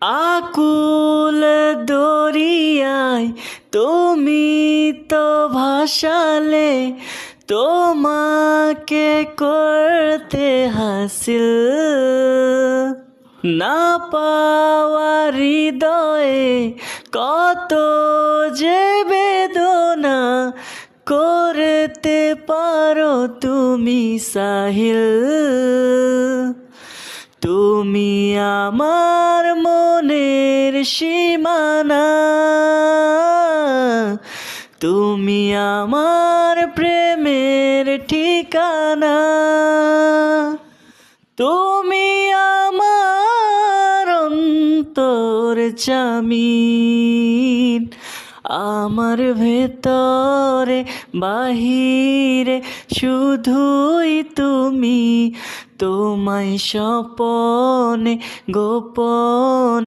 আকুল দরিয়ায় তুমি তো ভাসালে, তোমাকে করতে হাসিল। না পাওয়া হৃদয়ে কত যে বেদনা, করতে পারো তুমি সাহিল। তুমি আমার মনের সীমানা, তুমি আমার প্রেমের ঠিকানা, তুমি আমার অন্তর জামিন। আমার ভেতরে বাহিরে শুধুই তুমি, তোমায় স্বপনে গোপন